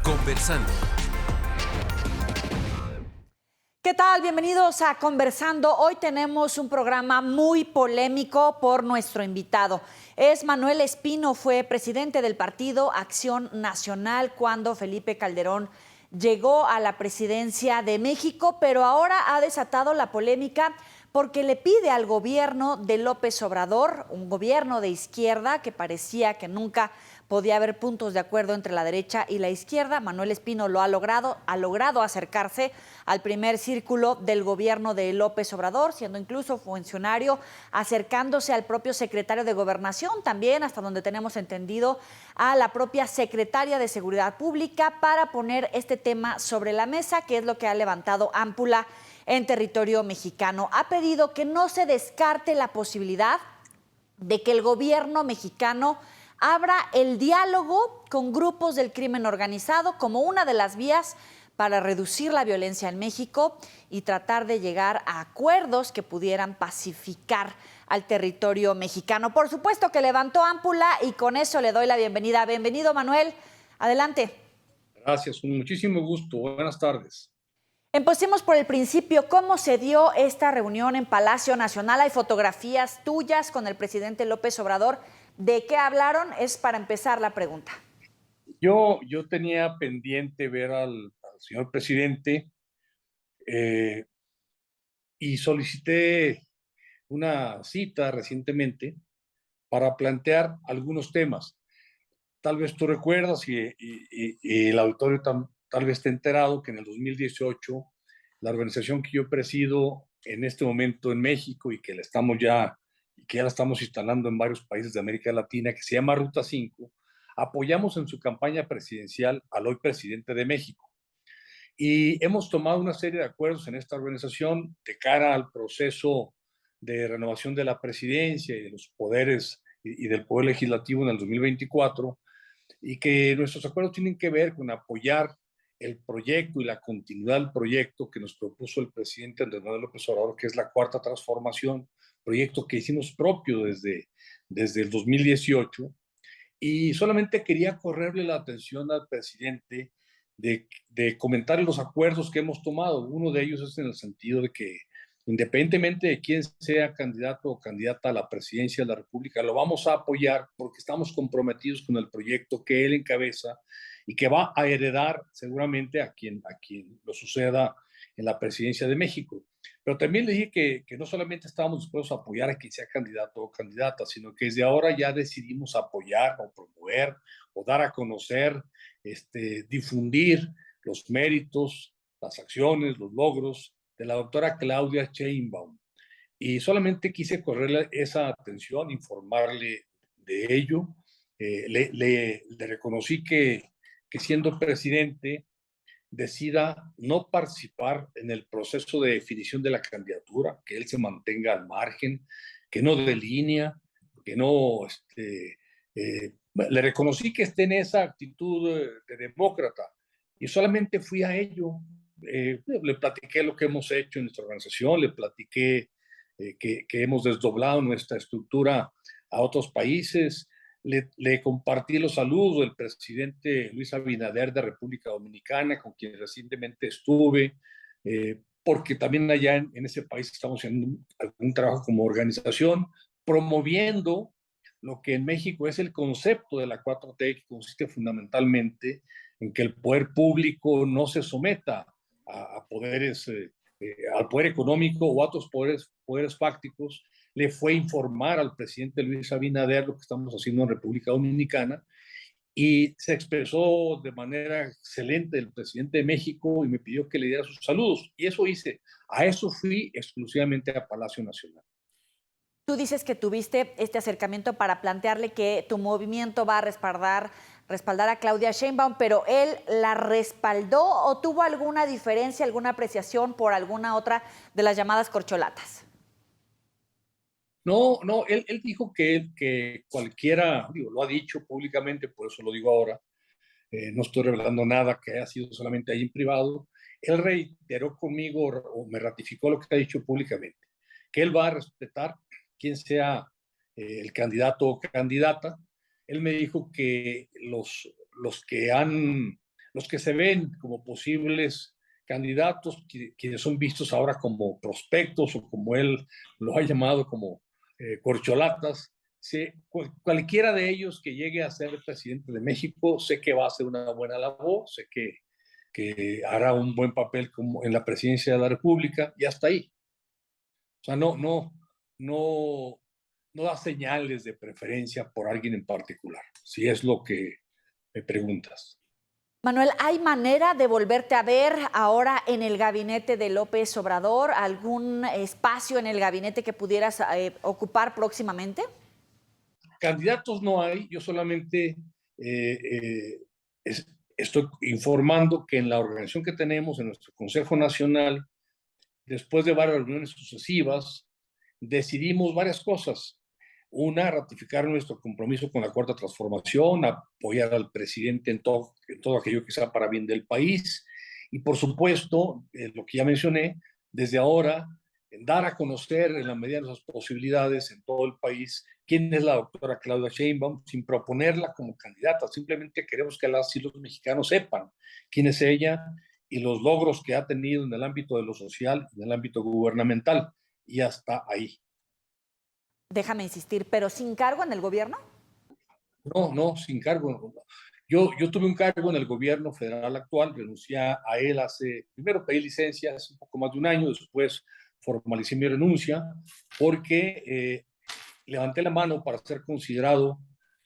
Conversando. ¿Qué tal? Bienvenidos a Conversando. Hoy tenemos un programa muy polémico por nuestro invitado. Es Manuel Espino, fue presidente del Partido Acción Nacional cuando Felipe Calderón llegó a la presidencia de México, pero ahora ha desatado la polémica porque le pide al gobierno de López Obrador, un gobierno de izquierda que parecía que nunca podía haber puntos de acuerdo entre la derecha y la izquierda. Manuel Espino lo ha logrado acercarse al primer círculo del gobierno de López Obrador, siendo incluso funcionario, acercándose al propio secretario de Gobernación, también, hasta donde tenemos entendido, a la propia secretaria de Seguridad Pública para poner este tema sobre la mesa, que es lo que ha levantado ámpula en territorio mexicano. Ha pedido que no se descarte la posibilidad de que el gobierno mexicano abra el diálogo con grupos del crimen organizado como una de las vías para reducir la violencia en México y tratar de llegar a acuerdos que pudieran pacificar al territorio mexicano. Por supuesto que levantó ámpula y con eso le doy la bienvenida. Bienvenido, Manuel. Adelante. Gracias, con muchísimo gusto. Buenas tardes. Empecemos por el principio. ¿Cómo se dio esta reunión en Palacio Nacional? Hay fotografías tuyas con el presidente López Obrador. ¿De qué hablaron? Es para empezar la pregunta. Yo tenía pendiente ver al señor presidente y solicité una cita recientemente para plantear algunos temas. Tal vez tú recuerdas y el auditorio tal vez esté enterado que en el 2018 la organización que yo presido en este momento en México y que ya la estamos instalando en varios países de América Latina, que se llama Ruta 5, apoyamos en su campaña presidencial al hoy presidente de México. Y hemos tomado una serie de acuerdos en esta organización de cara al proceso de renovación de la presidencia y de los poderes y del poder legislativo en el 2024, y que nuestros acuerdos tienen que ver con apoyar el proyecto y la continuidad del proyecto que nos propuso el presidente Andrés Manuel López Obrador, que es la Cuarta Transformación, proyecto que hicimos propio desde el 2018. Y solamente quería correrle la atención al presidente de comentar los acuerdos que hemos tomado. Uno de ellos es en el sentido de que, independientemente de quién sea candidato o candidata a la presidencia de la República, lo vamos a apoyar porque estamos comprometidos con el proyecto que él encabeza y que va a heredar seguramente a quien lo suceda en la presidencia de México. Pero también le dije que no solamente estábamos dispuestos a apoyar a quien sea candidato o candidata, sino que desde ahora ya decidimos apoyar o promover o dar a conocer, difundir los méritos, las acciones, los logros de la doctora Claudia Sheinbaum. Y solamente quise correrle esa atención, informarle de ello. Le reconocí que siendo presidente decida no participar en el proceso de definición de la candidatura, que él se mantenga al margen, que no delinea, que no... le reconocí que esté en esa actitud de demócrata y solamente fui a ello. Le platiqué lo que hemos hecho en nuestra organización, le platiqué que hemos desdoblado nuestra estructura a otros países. Le compartí los saludos del presidente Luis Abinader de República Dominicana, con quien recientemente estuve, porque también allá en ese país estamos haciendo algún trabajo como organización, promoviendo lo que en México es el concepto de la 4T, que consiste fundamentalmente en que el poder público no se someta a poderes, al poder económico o a otros poderes fácticos. Le fue informar al presidente Luis Abinader lo que estamos haciendo en República Dominicana y se expresó de manera excelente el presidente de México y me pidió que le diera sus saludos. Y eso hice. A eso fui exclusivamente a Palacio Nacional. Tú dices que tuviste este acercamiento para plantearle que tu movimiento va a respaldar a Claudia Sheinbaum, pero ¿él la respaldó o tuvo alguna diferencia, alguna apreciación por alguna otra de las llamadas corcholatas? No, él dijo que cualquiera, lo ha dicho públicamente, por eso lo digo ahora, no estoy revelando nada que haya sido solamente ahí en privado. Él reiteró conmigo o me ratificó lo que ha dicho públicamente, que él va a respetar quien sea el candidato o candidata. Él me dijo que los que han los que se ven como posibles candidatos, quienes son vistos ahora como prospectos o como él lo ha llamado como corcholatas. Cualquiera de ellos que llegue a ser presidente de México, sé que va a hacer una buena labor, sé que hará un buen papel como en la presidencia de la República y hasta ahí. O sea, no, no da señales de preferencia por alguien en particular, si es lo que me preguntas. Manuel, ¿hay manera de volverte a ver ahora en el gabinete de López Obrador? ¿Algún espacio en el gabinete que pudieras ocupar próximamente? Candidatos no hay, yo solamente eh, eh, estoy informando que en la organización que tenemos, en nuestro Consejo Nacional, después de varias reuniones sucesivas, decidimos varias cosas. Una, ratificar nuestro compromiso con la Cuarta Transformación, apoyar al presidente en todo aquello que sea para bien del país. Y por supuesto, lo que ya mencioné, desde ahora, dar a conocer en la medida de nuestras posibilidades en todo el país quién es la doctora Claudia Sheinbaum, sin proponerla como candidata. Simplemente queremos que las y los mexicanos sepan quién es ella y los logros que ha tenido en el ámbito de lo social, en el ámbito gubernamental. Y hasta ahí. Déjame insistir, ¿pero sin cargo en el gobierno? No, sin cargo. Yo tuve un cargo en el gobierno federal actual, renuncié a él primero pedí licencia hace un poco más de un año, después formalicé mi renuncia porque levanté la mano para ser considerado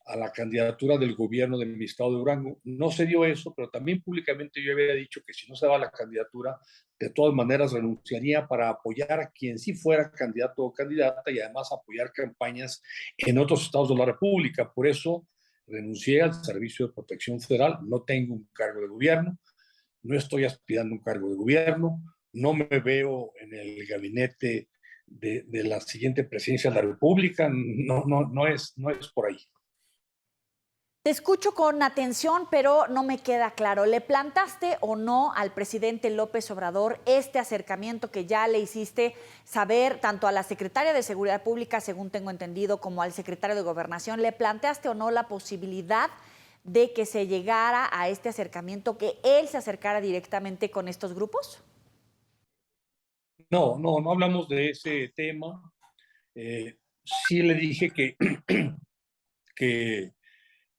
a la candidatura del gobierno de mi estado de Durango. No se dio eso, pero también públicamente yo había dicho que si no se daba la candidatura, de todas maneras renunciaría para apoyar a quien sí fuera candidato o candidata y además apoyar campañas en otros estados de la República. Por eso renuncié al Servicio de Protección Federal, no tengo un cargo de gobierno, no estoy aspirando a un cargo de gobierno, no me veo en el gabinete de la siguiente presidencia de la República, no es por ahí. Te escucho con atención, pero no me queda claro. ¿Le plantaste o no al presidente López Obrador este acercamiento que ya le hiciste saber tanto a la secretaria de Seguridad Pública, según tengo entendido, como al secretario de Gobernación? ¿Le planteaste o no la posibilidad de que se llegara a este acercamiento, que él se acercara directamente con estos grupos? No hablamos de ese tema. Sí le dije que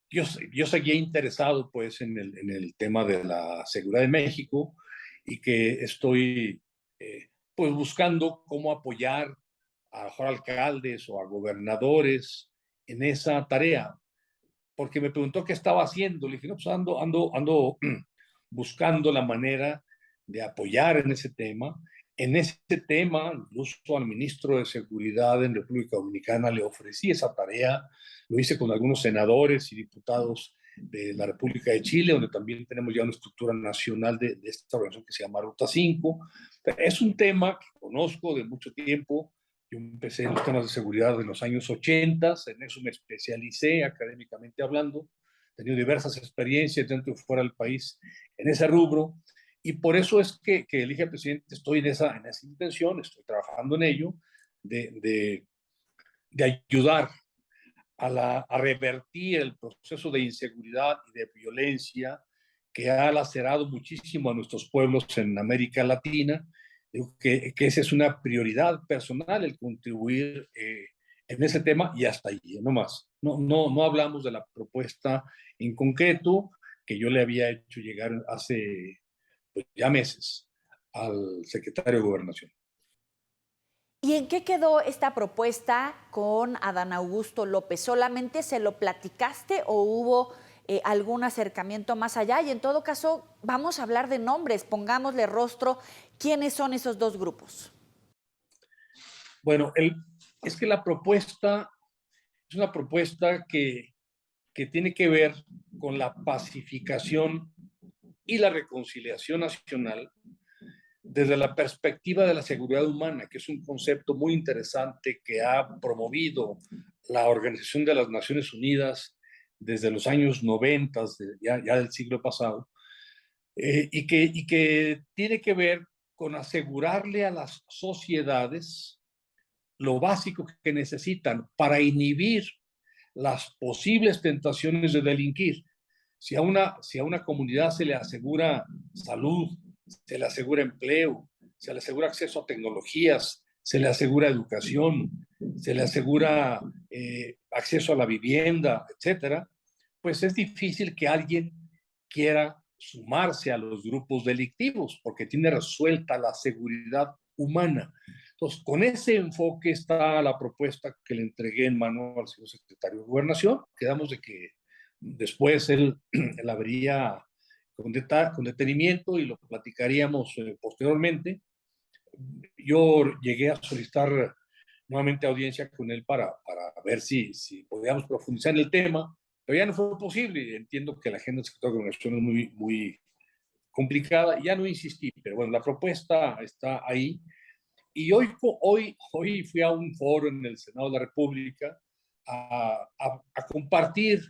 yo seguía interesado pues en el tema de la seguridad de México y que estoy pues buscando cómo apoyar a alcaldes o a gobernadores en esa tarea, porque me preguntó qué estaba haciendo. Le dije, no, pues ando buscando la manera de apoyar en ese tema. En ese tema, incluso al ministro de Seguridad en República Dominicana le ofrecí esa tarea. Lo hice con algunos senadores y diputados de la República de Chile, donde también tenemos ya una estructura nacional de esta organización que se llama Ruta 5. Es un tema que conozco de mucho tiempo. Yo empecé en los temas de seguridad en los años 80, en eso me especialicé académicamente hablando, he tenido diversas experiencias dentro y fuera del país en ese rubro, y por eso es que elige al presidente, estoy en esa intención, estoy trabajando en ello, de ayudar a revertir el proceso de inseguridad y de violencia que ha lacerado muchísimo a nuestros pueblos en América Latina. Digo que esa es una prioridad personal, el contribuir en ese tema y hasta ahí, no más. No hablamos de la propuesta en concreto que yo le había hecho llegar hace pues, ya meses al secretario de Gobernación. ¿Y en qué quedó esta propuesta con Adán Augusto López? ¿Solamente se lo platicaste o hubo algún acercamiento más allá? Y en todo caso, vamos a hablar de nombres, pongámosle rostro. ¿Quiénes son esos dos grupos? Bueno, es que la propuesta es una propuesta que tiene que ver con la pacificación y la reconciliación nacional desde la perspectiva de la seguridad humana, que es un concepto muy interesante que ha promovido la Organización de las Naciones Unidas desde los años 90, ya del siglo pasado, y que tiene que ver con asegurarle a las sociedades lo básico que necesitan para inhibir las posibles tentaciones de delinquir. Si a una comunidad se le asegura salud, se le asegura empleo, se le asegura acceso a tecnologías, se le asegura educación, se le asegura acceso a la vivienda, etcétera, pues es difícil que alguien quiera sumarse a los grupos delictivos porque tiene resuelta la seguridad humana. Entonces, con ese enfoque está la propuesta que le entregué en mano al señor secretario de Gobernación. Quedamos de que después él la vería con detenimiento y lo platicaríamos posteriormente. Yo llegué a solicitar nuevamente audiencia con él para ver si podíamos profundizar en el tema, pero ya no fue posible. Entiendo que la agenda del secretario de Gobernación es muy complicada, ya no insistí, pero bueno, la propuesta está ahí. Y hoy fui a un foro en el Senado de la República a compartir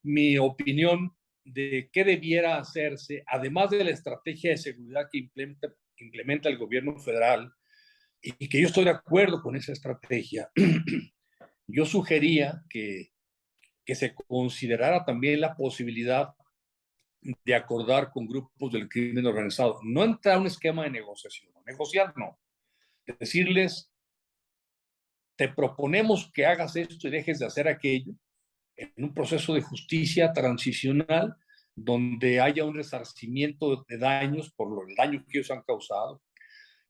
mi opinión de qué debiera hacerse, además de la estrategia de seguridad que implementa el gobierno federal, y que yo estoy de acuerdo con esa estrategia. Yo sugería que se considerara también la posibilidad de acordar con grupos del crimen organizado, no entrar a un esquema de negociación, negociar no, decirles, te proponemos que hagas esto y dejes de hacer aquello, en un proceso de justicia transicional donde haya un resarcimiento de daños por el daño que ellos han causado.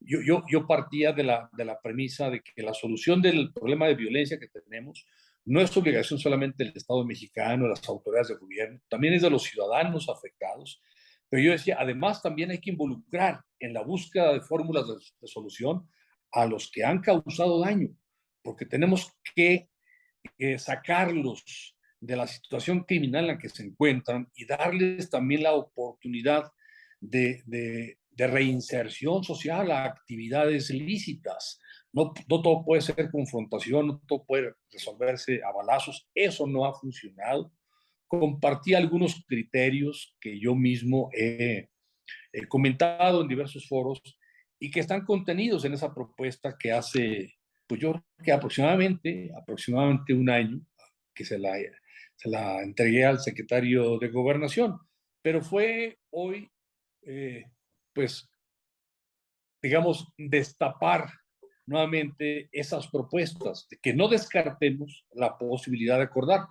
Yo partía de la premisa de que la solución del problema de violencia que tenemos no es obligación solamente del Estado mexicano, de las autoridades de gobierno, también es de los ciudadanos afectados. Pero yo decía, además también hay que involucrar en la búsqueda de fórmulas de solución a los que han causado daño, porque tenemos que sacarlos de la situación criminal en la que se encuentran y darles también la oportunidad de reinserción social a actividades lícitas. No todo puede ser confrontación, no todo puede resolverse a balazos. Eso no ha funcionado. Compartí algunos criterios que yo mismo he comentado en diversos foros y que están contenidos en esa propuesta que hace, pues yo que aproximadamente un año que se la entregué al secretario de Gobernación, pero fue hoy, pues, digamos, destapar nuevamente esas propuestas, de que no descartemos la posibilidad de acordar.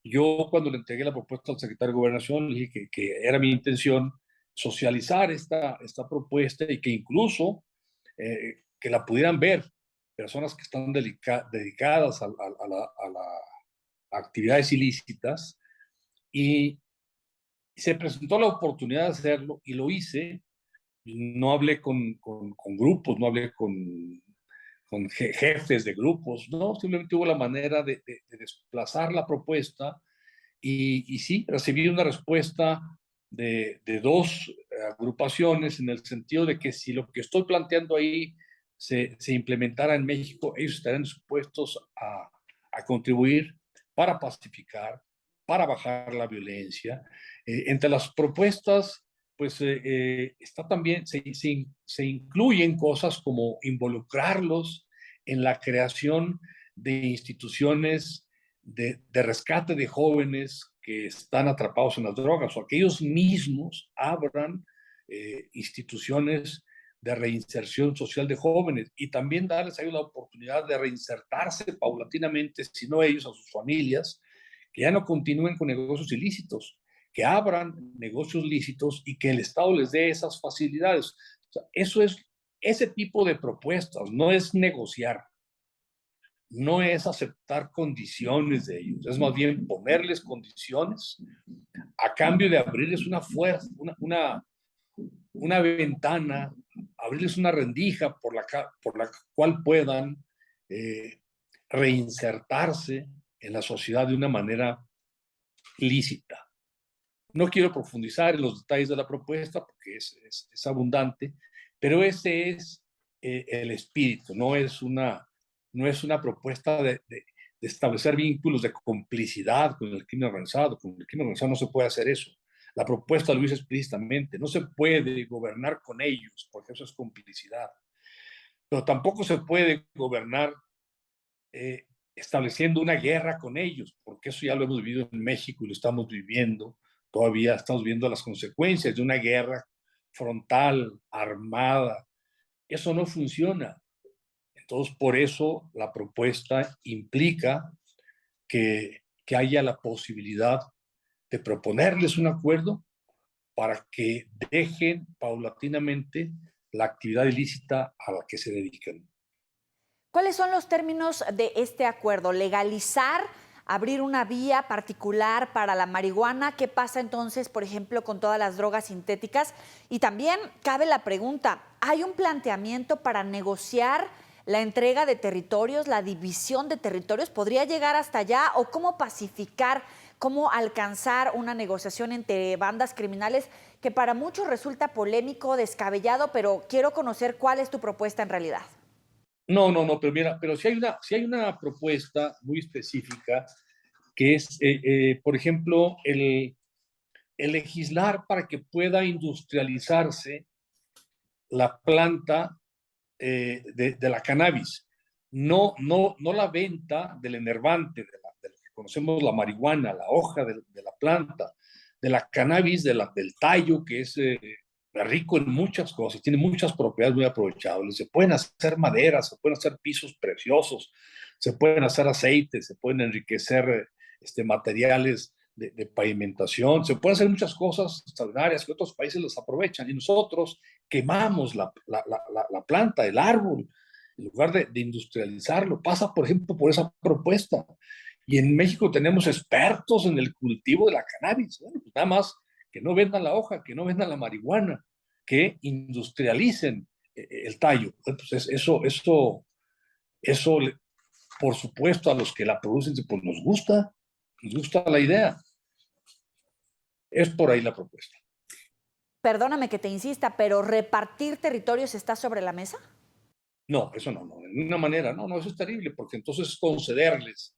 Yo cuando le entregué la propuesta al secretario de Gobernación, le dije que era mi intención socializar esta propuesta y que incluso que la pudieran ver personas que están dedicadas a actividades ilícitas, y se presentó la oportunidad de hacerlo y lo hice. No hablé con grupos, no hablé con jefes de grupos, no, simplemente hubo la manera de desplazar la propuesta y sí, recibí una respuesta de dos agrupaciones en el sentido de que si lo que estoy planteando ahí se implementara en México, ellos estarían dispuestos a contribuir para pacificar, para bajar la violencia. Entre las propuestas, pues está también, se incluyen cosas como involucrarlos en la creación de instituciones de rescate de jóvenes que están atrapados en las drogas, o que ellos mismos abran instituciones de reinserción social de jóvenes y también darles ahí la oportunidad de reinsertarse paulatinamente, si no ellos, a sus familias, que ya no continúen con negocios ilícitos, que abran negocios lícitos y que el Estado les dé esas facilidades. O sea, eso es ese tipo de propuestas, no es negociar, no es aceptar condiciones de ellos, es más bien ponerles condiciones a cambio de abrirles una fuerza, una ventana, abrirles una rendija por la cual puedan reinsertarse en la sociedad de una manera lícita. No quiero profundizar en los detalles de la propuesta porque es abundante, pero ese es el espíritu, no es una propuesta de establecer vínculos de complicidad con el crimen organizado. Con el crimen organizado no se puede hacer eso. La propuesta lo dice explícitamente, no se puede gobernar con ellos porque eso es complicidad, pero tampoco se puede gobernar estableciendo una guerra con ellos, porque eso ya lo hemos vivido en México y lo estamos viviendo todavía estamos viendo las consecuencias de una guerra frontal, armada. Eso no funciona. Entonces, por eso la propuesta implica que haya la posibilidad de proponerles un acuerdo para que dejen paulatinamente la actividad ilícita a la que se dedican. ¿Cuáles son los términos de este acuerdo? ¿Legalizar, abrir una vía particular para la marihuana? ¿Qué pasa entonces, por ejemplo, con todas las drogas sintéticas? Y también cabe la pregunta, ¿hay un planteamiento para negociar la entrega de territorios, la división de territorios? ¿Podría llegar hasta allá? ¿O cómo pacificar, cómo alcanzar una negociación entre bandas criminales que para muchos resulta polémico, descabellado, pero quiero conocer cuál es tu propuesta en realidad? No, pero mira, pero si hay una propuesta muy específica que es, por ejemplo, el legislar para que pueda industrializarse la planta de la cannabis, no la venta del enervante, de lo que conocemos la marihuana, la hoja de la planta, de la cannabis, del tallo, que es rico en muchas cosas, tiene muchas propiedades muy aprovechables. Se pueden hacer maderas, se pueden hacer pisos preciosos, se pueden hacer aceites, se pueden enriquecer materiales de pavimentación, se pueden hacer muchas cosas extraordinarias que otros países los aprovechan y nosotros quemamos la planta, el árbol, en lugar de industrializarlo. Pasa, por ejemplo, por esa propuesta. Y en México tenemos expertos en el cultivo de la cannabis. Bueno, pues nada más que no vendan la hoja, que no vendan la marihuana, que industrialicen el tallo. Entonces, eso, por supuesto, a los que la producen, pues nos gusta la idea. Es por ahí la propuesta. Perdóname que te insista, pero ¿repartir territorios está sobre la mesa? No, eso no, de ninguna manera. No, eso es terrible, porque entonces es concederles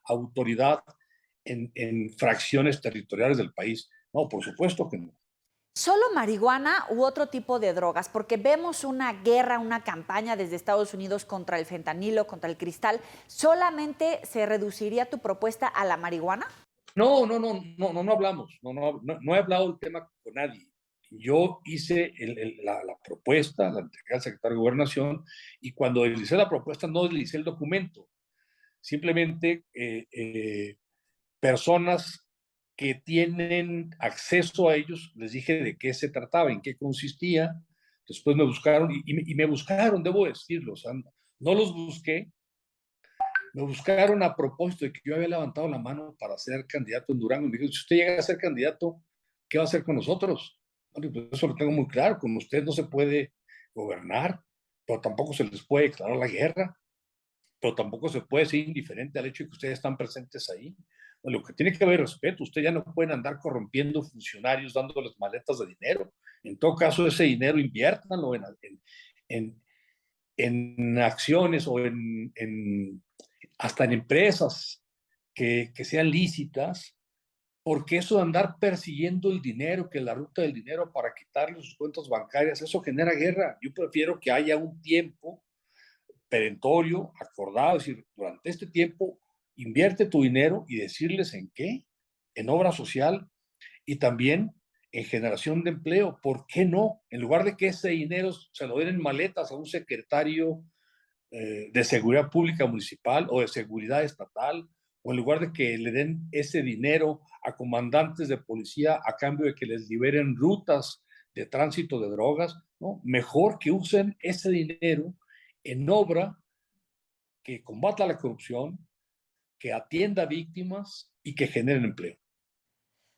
autoridad en fracciones territoriales del país. No, por supuesto que no. ¿Solo marihuana u otro tipo de drogas? Porque vemos una guerra, una campaña desde Estados Unidos contra el fentanilo, contra el cristal. ¿Solamente se reduciría tu propuesta a la marihuana? No hablamos. No he hablado del tema con nadie. Yo hice la propuesta, la entregué al secretario de Gobernación, y cuando deslicé la propuesta no deslicé el documento. Simplemente personas que tienen acceso a ellos, les dije de qué se trataba, en qué consistía. Después me buscaron y me buscaron, debo decirlo. O sea, no los busqué, me buscaron a propósito de que yo había levantado la mano para ser candidato en Durango. Me dijo, si usted llega a ser candidato, ¿qué va a hacer con nosotros? Bueno, pues eso lo tengo muy claro, con usted no se puede gobernar, pero tampoco se les puede declarar la guerra, pero tampoco se puede ser indiferente al hecho de que ustedes están presentes ahí. Bueno, lo que tiene que haber respeto. Ustedes ya no pueden andar corrompiendo funcionarios, dándoles maletas de dinero. En todo caso, ese dinero inviértanlo en acciones o hasta en empresas que sean lícitas, porque eso de andar persiguiendo el dinero, que la ruta del dinero para quitarle sus cuentas bancarias, eso genera guerra. Yo prefiero que haya un tiempo perentorio, acordado, es decir, durante este tiempo invierte tu dinero, y decirles en qué, en obra social y también en generación de empleo. ¿Por qué no? En lugar de que ese dinero se lo den en maletas a un secretario de seguridad pública municipal o de seguridad estatal, o en lugar de que le den ese dinero a comandantes de policía a cambio de que les liberen rutas de tránsito de drogas, ¿no? Mejor que usen ese dinero en obra que combata la corrupción, que atienda víctimas y que generen empleo.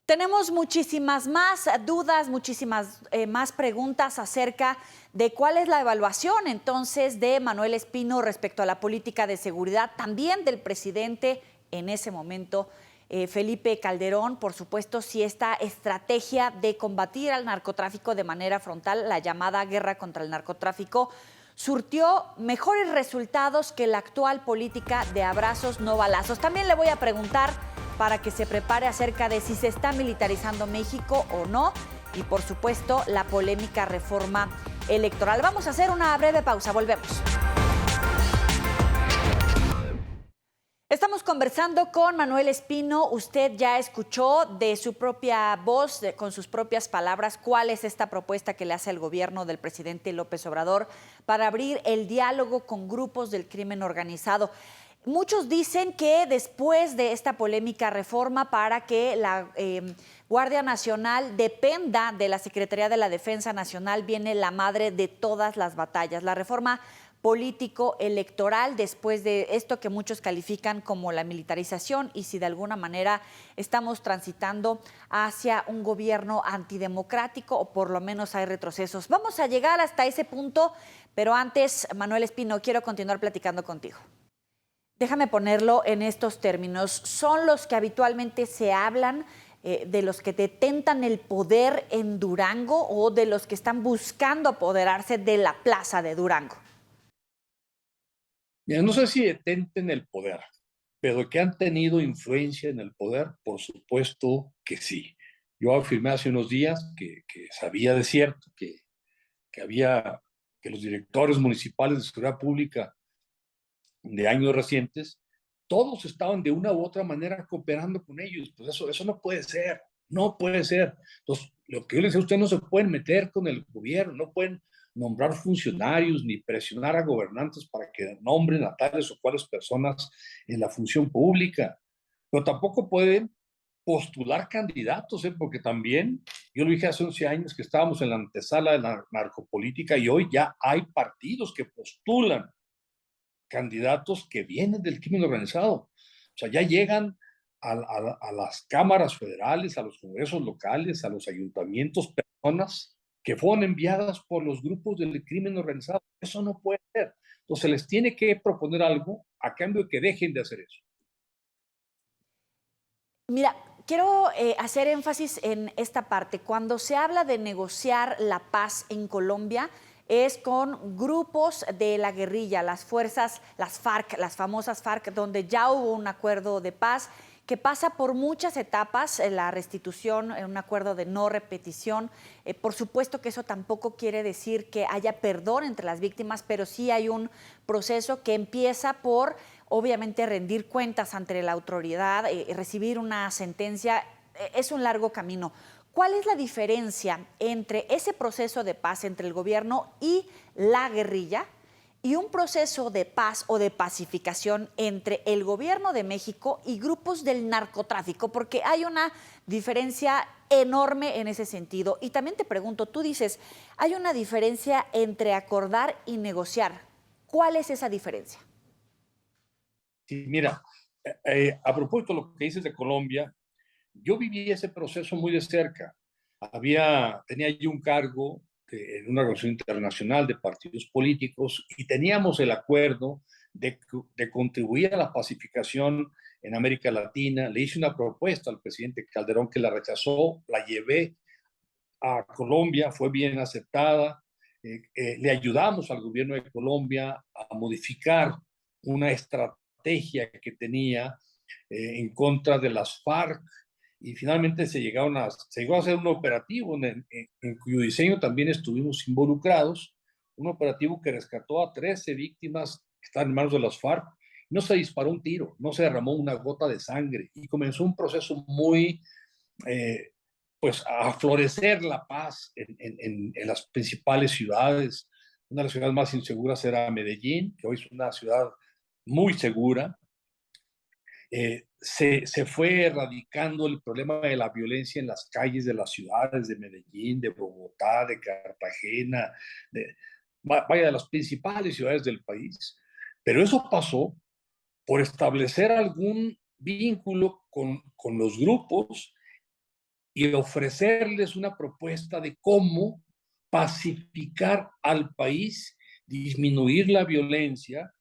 Tenemos muchísimas más dudas, muchísimas más preguntas acerca de cuál es la evaluación entonces de Manuel Espino respecto a la política de seguridad, también del presidente en ese momento, Felipe Calderón, por supuesto, si esta estrategia de combatir al narcotráfico de manera frontal, la llamada guerra contra el narcotráfico, surtió mejores resultados que la actual política de abrazos no balazos. También le voy a preguntar para que se prepare acerca de si se está militarizando México o no, y por supuesto la polémica reforma electoral. Vamos a hacer una breve pausa, volvemos. Estamos conversando con Manuel Espino. Usted ya escuchó de su propia voz, con sus propias palabras, cuál es esta propuesta que le hace el gobierno del presidente López Obrador para abrir el diálogo con grupos del crimen organizado. Muchos dicen que después de esta polémica reforma para que la Guardia Nacional dependa de la Secretaría de la Defensa Nacional, viene la madre de todas las batallas. La reforma político-electoral, después de esto que muchos califican como la militarización, y si de alguna manera estamos transitando hacia un gobierno antidemocrático, o por lo menos hay retrocesos. Vamos a llegar hasta ese punto, pero antes, Manuel Espino, quiero continuar platicando contigo. Déjame ponerlo en estos términos. ¿Son los que habitualmente se hablan de los que detentan el poder en Durango o de los que están buscando apoderarse de la plaza de Durango? Mira, no sé si detenten el poder, pero que han tenido influencia en el poder, por supuesto que sí. Yo afirmé hace unos días que sabía de cierto que los directores municipales de seguridad pública de años recientes, todos estaban de una u otra manera cooperando con ellos. Pues eso no puede ser, no puede ser. Entonces, lo que yo les decía, ustedes no se pueden meter con el gobierno, no pueden nombrar funcionarios ni presionar a gobernantes para que nombren a tales o cuales personas en la función pública, pero tampoco pueden postular candidatos, porque también, yo lo dije hace 11 años que estábamos en la antesala de la narcopolítica y hoy ya hay partidos que postulan candidatos que vienen del crimen organizado. O sea, ya llegan a las cámaras federales, a los congresos locales, a los ayuntamientos, personas que fueron enviadas por los grupos del crimen organizado. Eso no puede ser. Entonces, se les tiene que proponer algo a cambio de que dejen de hacer eso. Mira, quiero hacer énfasis en esta parte. Cuando se habla de negociar la paz en Colombia, es con grupos de la guerrilla, las fuerzas, las FARC, las famosas FARC, donde ya hubo un acuerdo de paz que pasa por muchas etapas, la restitución, un acuerdo de no repetición. Por supuesto que eso tampoco quiere decir que haya perdón entre las víctimas, pero sí hay un proceso que empieza por, obviamente, rendir cuentas ante la autoridad, recibir una sentencia. Es un largo camino. ¿Cuál es la diferencia entre ese proceso de paz entre el gobierno y la guerrilla y un proceso de paz o de pacificación entre el gobierno de México y grupos del narcotráfico? Porque hay una diferencia enorme en ese sentido. Y también te pregunto, tú dices, hay una diferencia entre acordar y negociar. ¿Cuál es esa diferencia? Sí, mira, a propósito de lo que dices de Colombia, yo viví ese proceso muy de cerca. Tenía yo un cargo en una organización internacional de partidos políticos y teníamos el acuerdo de contribuir a la pacificación en América Latina. Le hice una propuesta al presidente Calderón que la rechazó, la llevé a Colombia, fue bien aceptada. Le ayudamos al gobierno de Colombia a modificar una estrategia que tenía en contra de las FARC y finalmente se llegó a hacer un operativo en cuyo diseño también estuvimos involucrados, un operativo que rescató a 13 víctimas que están en manos de las FARC. No se disparó un tiro, no se derramó una gota de sangre y comenzó un proceso muy, pues, a florecer la paz en las principales ciudades. Una de las ciudades más inseguras era Medellín, que hoy es una ciudad muy segura. Se fue erradicando el problema de la violencia en las calles de las ciudades de Medellín, de Bogotá, de Cartagena, vaya, de las principales ciudades del país. Pero eso pasó por establecer algún vínculo con los grupos y ofrecerles una propuesta de cómo pacificar al país, disminuir la violencia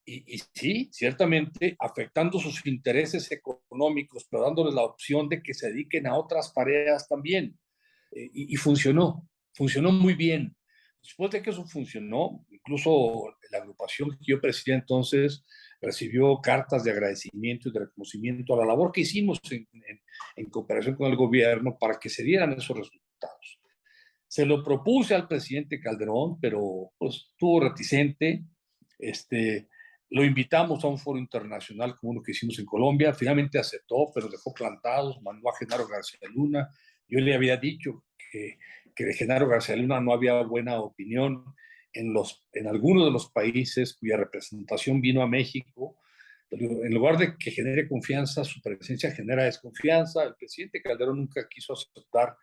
y sí, ciertamente afectando sus intereses económicos, pero dándoles la opción de que se dediquen a otras tareas también. Y funcionó muy bien. Después de que eso funcionó, incluso la agrupación que yo presidía entonces recibió cartas de agradecimiento y de reconocimiento a la labor que hicimos en cooperación con el gobierno para que se dieran esos resultados. Se lo propuse al presidente Calderón, pero pues estuvo reticente. Lo invitamos a un foro internacional como uno que hicimos en Colombia. Finalmente aceptó, pero dejó plantados, mandó a Genaro García Luna. Yo le había dicho que de Genaro García Luna no había buena opinión en algunos de los países cuya representación vino a México. Pero en lugar de que genere confianza, su presencia genera desconfianza. El presidente Calderón nunca quiso aceptar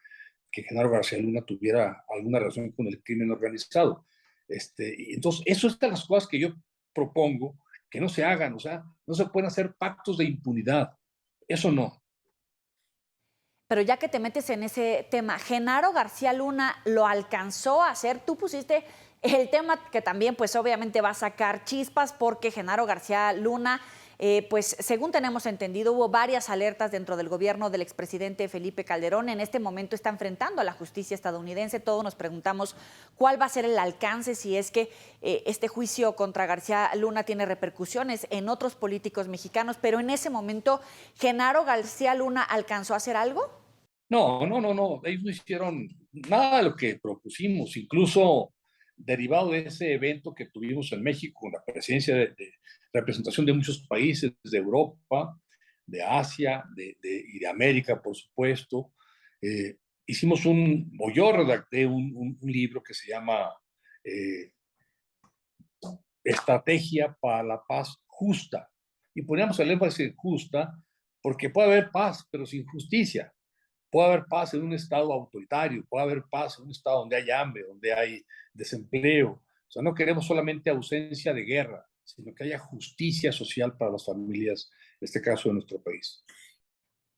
que Genaro García Luna tuviera alguna relación con el crimen organizado. Y entonces, eso es de las cosas que yo propongo que no se hagan, o sea, no se pueden hacer pactos de impunidad. Eso no. Pero ya que te metes en ese tema, Genaro García Luna lo alcanzó a hacer. Tú pusiste el tema que también, pues obviamente va a sacar chispas porque Genaro García Luna, pues según tenemos entendido, hubo varias alertas dentro del gobierno del expresidente Felipe Calderón. En este momento está enfrentando a la justicia estadounidense. Todos nos preguntamos cuál va a ser el alcance si es que este juicio contra García Luna tiene repercusiones en otros políticos mexicanos. Pero en ese momento, ¿Genaro García Luna alcanzó a hacer algo? No, no, no, no. Ellos no hicieron nada de lo que propusimos, incluso derivado de ese evento que tuvimos en México, con la presencia de representación de muchos países, de Europa, de Asia y de América, por supuesto. Hicimos o yo redacté un libro que se llama eh, Estrategia para la Paz Justa. Y poníamos el énfasis en justa porque puede haber paz, pero sin justicia. Puede haber paz en un estado autoritario, puede haber paz en un estado donde hay hambre, donde hay desempleo. O sea, no queremos solamente ausencia de guerra, sino que haya justicia social para las familias, en este caso de nuestro país.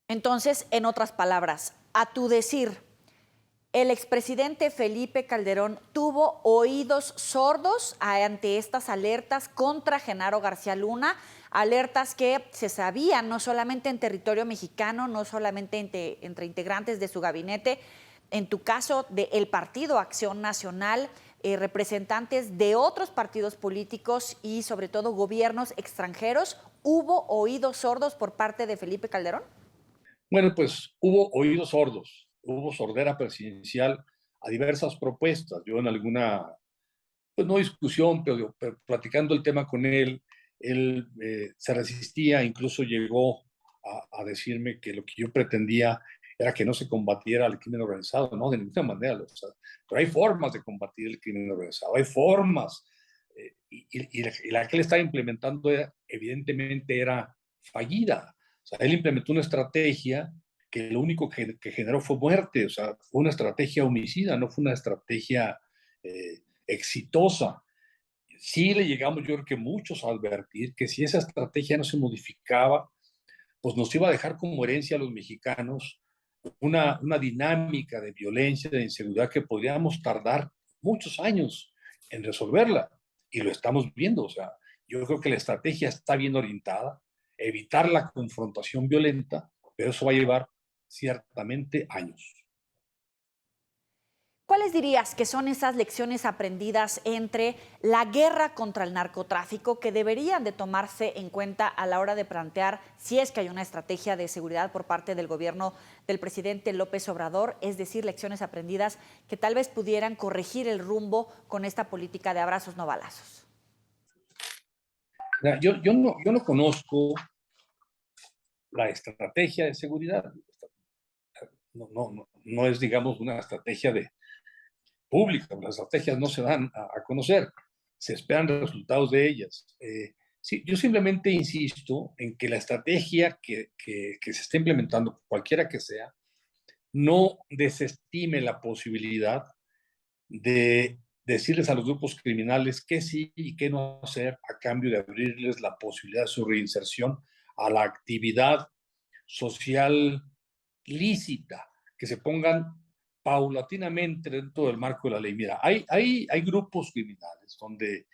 Entonces, en otras palabras, a tu decir, el expresidente Felipe Calderón tuvo oídos sordos ante estas alertas contra Genaro García Luna, alertas que se sabían no solamente en territorio mexicano, no solamente entre integrantes de su gabinete, en tu caso del Partido Acción Nacional, representantes de otros partidos políticos y sobre todo gobiernos extranjeros. ¿Hubo oídos sordos por parte de Felipe Calderón? Bueno, pues hubo oídos sordos, hubo sordera presidencial a diversas propuestas. Yo en alguna, pues no discusión, pero platicando el tema con él se resistía, incluso llegó a decirme que lo que yo pretendía era que no se combatiera el crimen organizado, no, de ninguna manera. O sea, pero hay formas de combatir el crimen organizado, hay formas, y la que él estaba implementando evidentemente era fallida. O sea, él implementó una estrategia que lo único que generó fue muerte, o sea, fue una estrategia homicida, no fue una estrategia exitosa. Sí le llegamos, yo creo que muchos a advertir que si esa estrategia no se modificaba, pues nos iba a dejar como herencia a los mexicanos una dinámica de violencia, de inseguridad que podríamos tardar muchos años en resolverla. Y lo estamos viendo, o sea, yo creo que la estrategia está bien orientada, evitar la confrontación violenta, pero eso va a llevar ciertamente años. ¿Cuáles dirías que son esas lecciones aprendidas entre la guerra contra el narcotráfico que deberían de tomarse en cuenta a la hora de plantear si es que hay una estrategia de seguridad por parte del gobierno del presidente López Obrador? Es decir, lecciones aprendidas que tal vez pudieran corregir el rumbo con esta política de abrazos no balazos. Yo no conozco la estrategia de seguridad. No es, digamos, una estrategia pública. Las estrategias no se dan a conocer, se esperan resultados de ellas. Sí, yo simplemente insisto en que la estrategia que se está implementando, cualquiera que sea, no desestime la posibilidad de decirles a los grupos criminales qué sí y qué no hacer a cambio de abrirles la posibilidad de su reinserción a la actividad social lícita, que se pongan paulatinamente dentro del marco de la ley. Mira, hay grupos criminales donde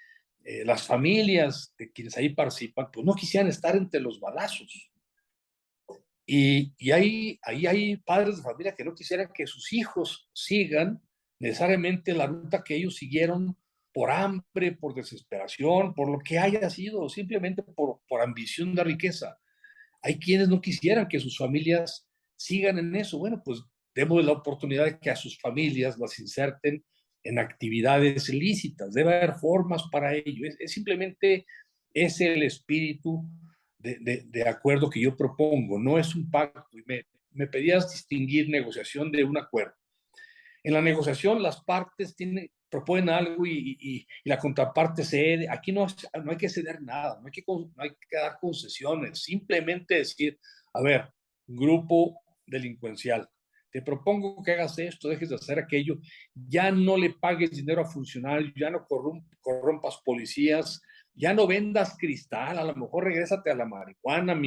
las familias de quienes ahí participan, pues no quisieran estar entre los balazos. Y ahí hay padres de familia que no quisieran que sus hijos sigan necesariamente la ruta que ellos siguieron por hambre, por desesperación, por lo que haya sido, simplemente por ambición de riqueza. Hay quienes no quisieran que sus familias sigan en eso. Bueno, pues demos la oportunidad de que a sus familias las inserten en actividades lícitas. Debe haber formas para ello. Es simplemente Es el espíritu de acuerdo que yo propongo, no es un pacto. Y me pedías distinguir negociación de un acuerdo. En la negociación las partes proponen algo y la contraparte cede. Aquí no hay que ceder nada, no hay que dar concesiones, simplemente decir, a ver, grupo delincuencial, te propongo que hagas esto, dejes de hacer aquello, ya no le pagues dinero a funcionarios, ya no corrompas policías, ya no vendas cristal, a lo mejor regrésate a la marihuana,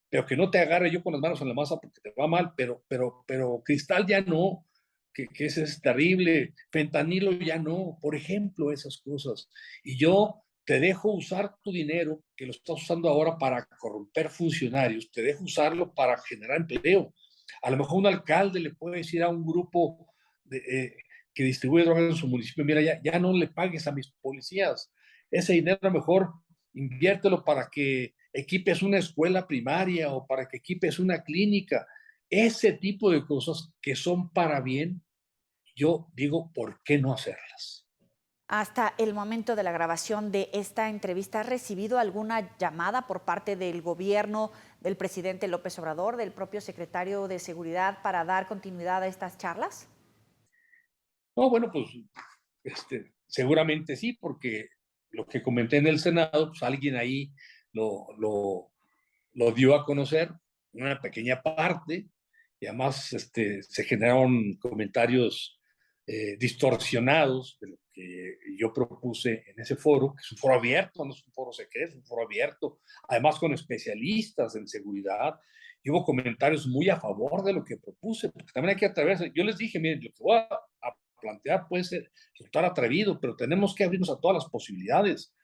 pero que no te agarre yo con las manos en la masa porque te va mal, pero cristal ya no, que ese es terrible, fentanilo ya no, por ejemplo, esas cosas. Y yo te dejo usar tu dinero, que lo estás usando ahora para corromper funcionarios, te dejo usarlo para generar empleo. A lo mejor un alcalde le puede decir a un grupo que distribuye drogas en su municipio, mira, ya no le pagues a mis policías, ese dinero a lo mejor inviértelo para que equipes una escuela primaria o para que equipes una clínica. Ese tipo de cosas que son para bien, yo digo, ¿por qué no hacerlas? Hasta el momento de la grabación de esta entrevista, ¿has recibido alguna llamada por parte del gobierno, del presidente López Obrador, del propio secretario de Seguridad para dar continuidad a estas charlas? No, bueno, pues seguramente sí, porque lo que comenté en el Senado, pues alguien ahí lo, lo, lo dio a conocer, una pequeña parte, y además se generaron comentarios distorsionados de lo que yo propuse en ese foro, que es un foro abierto, no es un foro secreto, es un foro abierto, además con especialistas en seguridad, y hubo comentarios muy a favor de lo que propuse, porque también hay que atreverse. Yo les dije, miren, lo que voy a plantear puede ser resultar atrevido, pero tenemos que abrirnos a todas las posibilidades,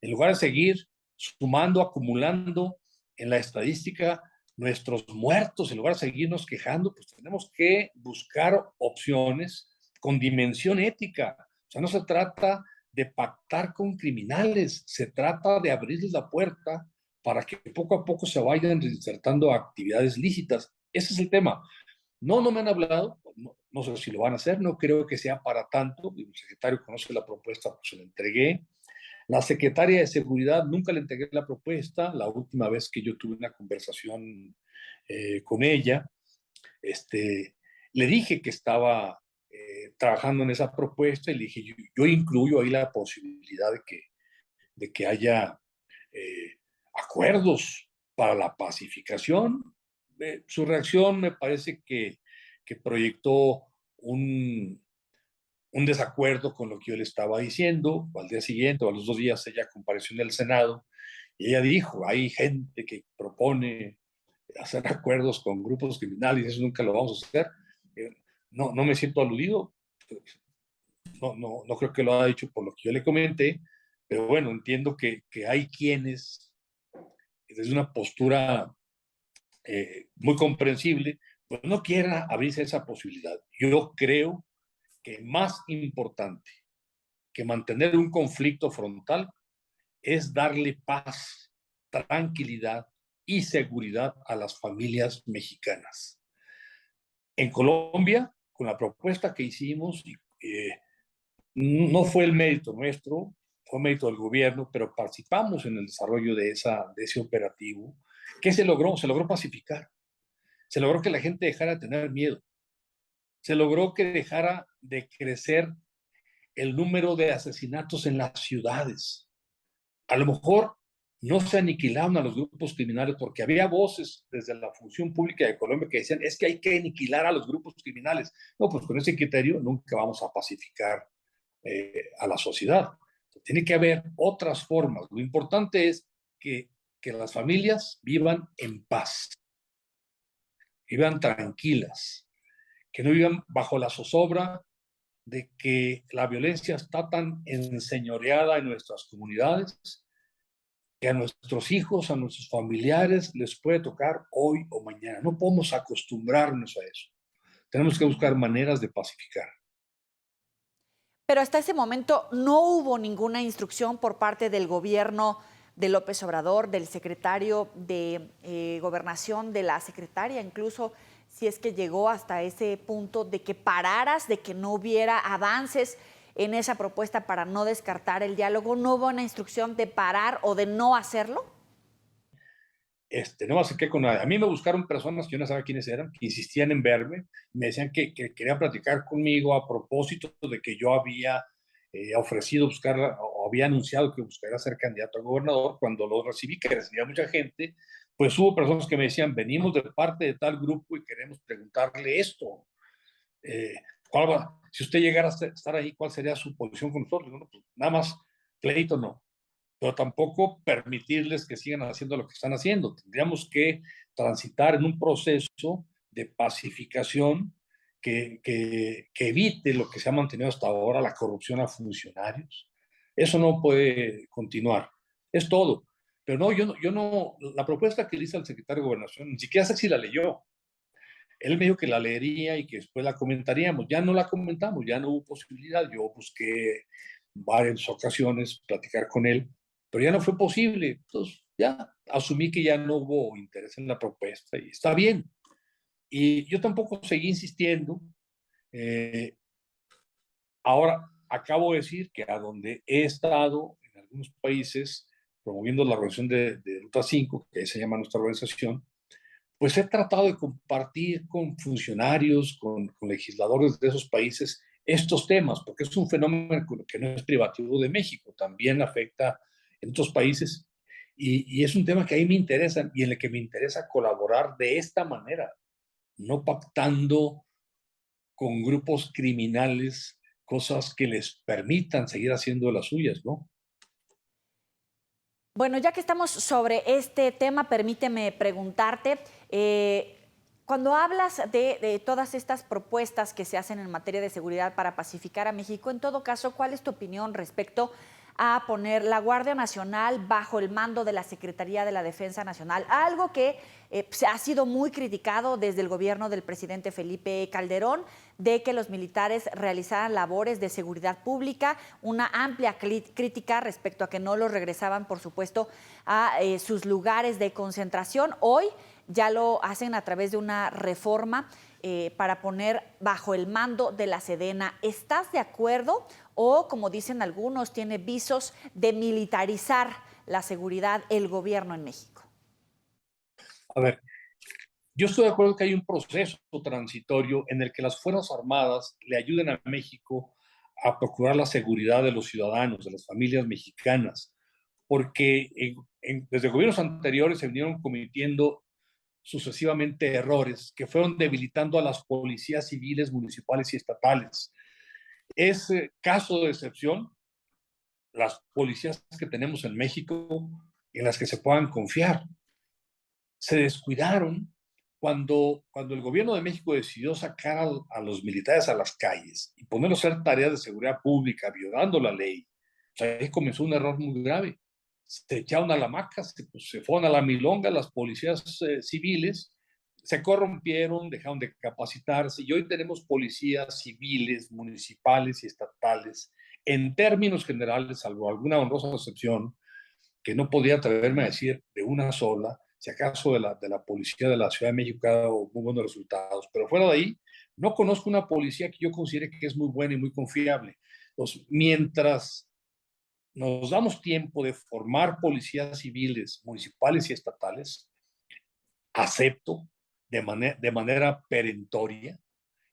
en lugar de seguir sumando, acumulando en la estadística nuestros muertos, en lugar de seguirnos quejando, pues tenemos que buscar opciones con dimensión ética. O sea, no se trata de pactar con criminales, se trata de abrirles la puerta para que poco a poco se vayan insertando actividades lícitas. Ese es el tema. No me han hablado, no sé si lo van a hacer, no creo que sea para tanto. El secretario conoce la propuesta, pues se la entregué. La secretaria de Seguridad nunca le entregué la propuesta. La última vez que yo tuve una conversación con ella, le dije que estaba trabajando en esa propuesta y le dije, yo incluyo ahí la posibilidad de que haya acuerdos para la pacificación. Su reacción me parece que proyectó un desacuerdo con lo que yo le estaba diciendo. Al día siguiente o a los 2 días ella compareció en el Senado y ella dijo, hay gente que propone hacer acuerdos con grupos criminales y eso nunca lo vamos a hacer. No me siento aludido, no creo que lo haya dicho por lo que yo le comenté, pero bueno, entiendo que hay quienes, desde una postura muy comprensible, pues no quieran abrirse esa posibilidad. Yo creo que más importante que mantener un conflicto frontal es darle paz, tranquilidad y seguridad a las familias mexicanas. En Colombia, con la propuesta que hicimos, no fue el mérito nuestro, fue mérito del gobierno, pero participamos en el desarrollo de ese operativo. ¿Qué se logró? Se logró pacificar. Se logró que la gente dejara de tener miedo. Se logró que dejara de crecer el número de asesinatos en las ciudades. A lo mejor no se aniquilaron a los grupos criminales porque había voces desde la función pública de Colombia que decían es que hay que aniquilar a los grupos criminales. No, pues con ese criterio nunca vamos a pacificar a la sociedad. Tiene que haber otras formas. Lo importante es que las familias vivan en paz, vivan tranquilas, que no vivan bajo la zozobra de que la violencia está tan enseñoreada en nuestras comunidades que a nuestros hijos, a nuestros familiares les puede tocar hoy o mañana. No podemos acostumbrarnos a eso. Tenemos que buscar maneras de pacificar. Pero hasta ese momento no hubo ninguna instrucción por parte del gobierno de López Obrador, del secretario de Gobernación, de la secretaria, incluso si es que llegó hasta ese punto de que pararas, de que no hubiera avances en esa propuesta para no descartar el diálogo? ¿No hubo una instrucción de parar o de no hacerlo? No me acerqué con nadie. A mí me buscaron personas que yo no sabía quiénes eran, que insistían en verme, me decían que querían platicar conmigo a propósito de que yo había ofrecido buscar o había anunciado que buscaría ser candidato a gobernador. Cuando lo recibí, que recibía mucha gente, pues hubo personas que me decían, venimos de parte de tal grupo y queremos preguntarle esto. Eh, si usted llegara a estar ahí, ¿cuál sería su posición con nosotros? Bueno, pues nada más pleito no, pero tampoco permitirles que sigan haciendo lo que están haciendo. Tendríamos que transitar en un proceso de pacificación que evite lo que se ha mantenido hasta ahora, la corrupción a funcionarios. Eso no puede continuar. Es todo. Pero no, yo no, la propuesta que le hice al secretario de Gobernación, ni siquiera sé si la leyó. Él me dijo que la leería y que después la comentaríamos. Ya no la comentamos, ya no hubo posibilidad. Yo busqué varias ocasiones platicar con él, pero ya no fue posible. Entonces, ya asumí que ya no hubo interés en la propuesta y está bien. Y yo tampoco seguí insistiendo. Eh, Ahora, acabo de decir que a donde he estado en algunos países promoviendo la organización de Ruta 5, que se llama nuestra organización, pues he tratado de compartir con funcionarios, con legisladores de esos países estos temas, porque es un fenómeno que no es privativo de México, también afecta en otros países y es un tema que a mí me interesa y en el que me interesa colaborar de esta manera, no pactando con grupos criminales cosas que les permitan seguir haciendo las suyas, ¿no? Bueno, ya que estamos sobre este tema, permíteme preguntarte, cuando hablas de todas estas propuestas que se hacen en materia de seguridad para pacificar a México, en todo caso, ¿cuál es tu opinión respecto a poner la Guardia Nacional bajo el mando de la Secretaría de la Defensa Nacional? Algo que se ha sido muy criticado desde el gobierno del presidente Felipe Calderón, de que los militares realizaran labores de seguridad pública, una amplia crítica respecto a que no los regresaban, por supuesto, a sus lugares de concentración. Hoy ya lo hacen a través de una reforma para poner bajo el mando de la Sedena. ¿Estás de acuerdo o, como dicen algunos, tiene visos de militarizar la seguridad el gobierno en México? A ver, yo estoy de acuerdo que hay un proceso transitorio en el que las Fuerzas Armadas le ayuden a México a procurar la seguridad de los ciudadanos, de las familias mexicanas, porque desde gobiernos anteriores se vinieron cometiendo sucesivamente errores que fueron debilitando a las policías civiles, municipales y estatales. Es caso de excepción las policías que tenemos en México en las que se puedan confiar. Se descuidaron cuando el gobierno de México decidió sacar a los militares a las calles y ponerlos a hacer tareas de seguridad pública, violando la ley. O sea, ahí comenzó un error muy grave. Se echaron a la hamaca, se fueron a la milonga las policías civiles, se corrompieron, dejaron de capacitarse y hoy tenemos policías civiles, municipales y estatales, en términos generales, salvo alguna honrosa excepción, que no podría atreverme a decir de una sola, si acaso de la policía de la Ciudad de México ha dado muy buenos resultados, pero fuera de ahí, no conozco una policía que yo considere que es muy buena y muy confiable. Entonces, mientras nos damos tiempo de formar policías civiles, municipales y estatales, acepto de manera perentoria,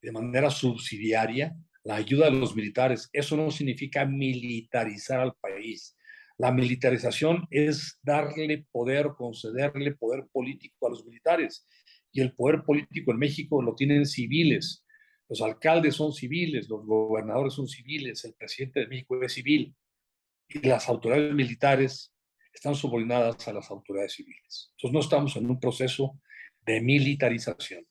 de manera subsidiaria, la ayuda de los militares. Eso no significa militarizar al país. La militarización es darle poder, concederle poder político a los militares. Y el poder político en México lo tienen civiles. Los alcaldes son civiles, los gobernadores son civiles, el presidente de México es civil. Y las autoridades militares están subordinadas a las autoridades civiles. Entonces no estamos en un proceso de militarización.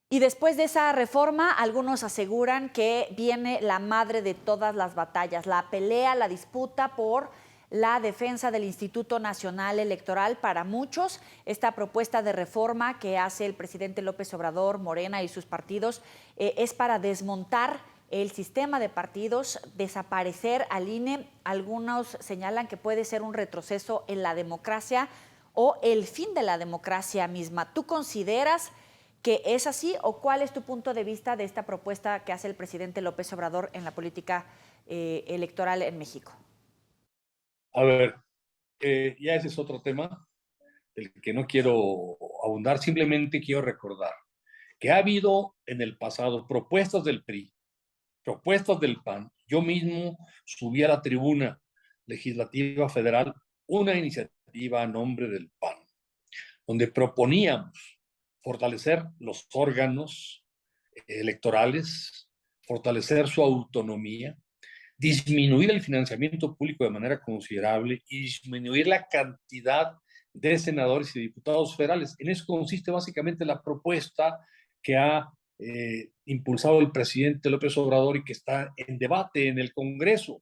Y después de esa reforma, algunos aseguran que viene la madre de todas las batallas, la pelea, la disputa por la defensa del Instituto Nacional Electoral. Para muchos, esta propuesta de reforma que hace el presidente López Obrador, Morena y sus partidos es para desmontar el sistema de partidos, desaparecer al INE. Algunos señalan que puede ser un retroceso en la democracia o el fin de la democracia misma. ¿Tú consideras que es así, o cuál es tu punto de vista de esta propuesta que hace el presidente López Obrador en la política electoral en México? A ver, ya ese es otro tema del que no quiero abundar, simplemente quiero recordar que ha habido en el pasado propuestas del PRI, propuestas del PAN. Yo mismo subí a la tribuna legislativa federal una iniciativa a nombre del PAN, donde proponíamos fortalecer los órganos electorales, fortalecer su autonomía, disminuir el financiamiento público de manera considerable y disminuir la cantidad de senadores y diputados federales. En eso consiste básicamente la propuesta que ha impulsado el presidente López Obrador y que está en debate en el Congreso.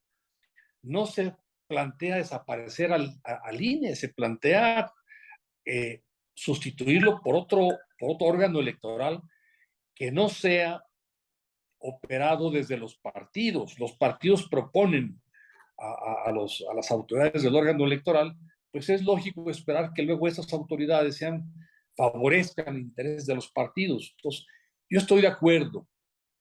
No se plantea desaparecer al INE, se plantea sustituirlo por otro órgano electoral que no sea operado desde los partidos. Los partidos proponen a las autoridades del órgano electoral, pues es lógico esperar que luego esas autoridades favorezcan el interés de los partidos. Entonces, yo estoy de acuerdo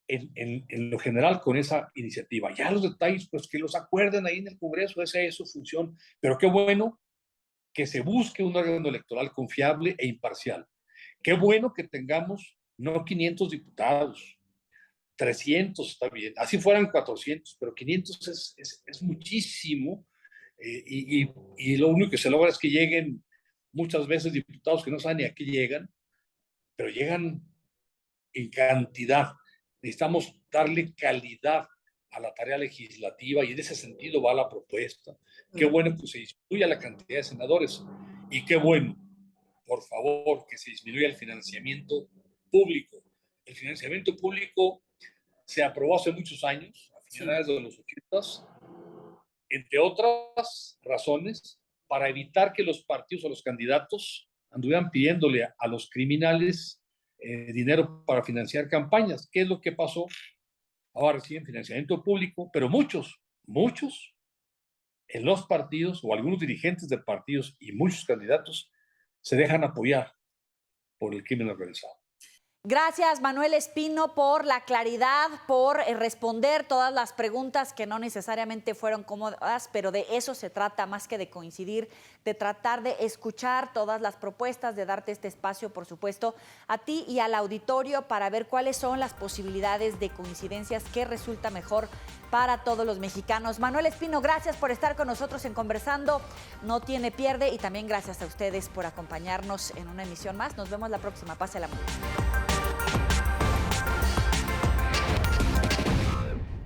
en lo general con esa iniciativa. Ya los detalles, pues que los acuerden ahí en el Congreso, esa es su función. Pero qué bueno que se busque un órgano electoral confiable e imparcial. Qué bueno que tengamos no 500 diputados, 300 está bien, así fueran 400, pero 500 es muchísimo, y lo único que se logra es que lleguen muchas veces diputados que no saben ni a qué llegan, pero llegan en cantidad. Necesitamos darle calidad a la tarea legislativa y en ese sentido va la propuesta. Qué bueno que se disminuya la cantidad de senadores y qué bueno, por favor, que se disminuya el financiamiento público. El financiamiento público se aprobó hace muchos años, a finales de los 80, entre otras razones, para evitar que los partidos o los candidatos anduvieran pidiéndole a los criminales dinero para financiar campañas. ¿Qué es lo que pasó? Ahora reciben financiamiento público, pero muchos en los partidos o algunos dirigentes de partidos y muchos candidatos se dejan apoyar por el crimen organizado. Gracias, Manuel Espino, por la claridad, por responder todas las preguntas que no necesariamente fueron cómodas, pero de eso se trata, más que de coincidir, de tratar de escuchar todas las propuestas, de darte este espacio, por supuesto, a ti y al auditorio para ver cuáles son las posibilidades de coincidencias que resulta mejor para todos los mexicanos. Manuel Espino, gracias por estar con nosotros en Conversando No Tiene Pierde, y también gracias a ustedes por acompañarnos en una emisión más. Nos vemos la próxima. Pásela muy bien.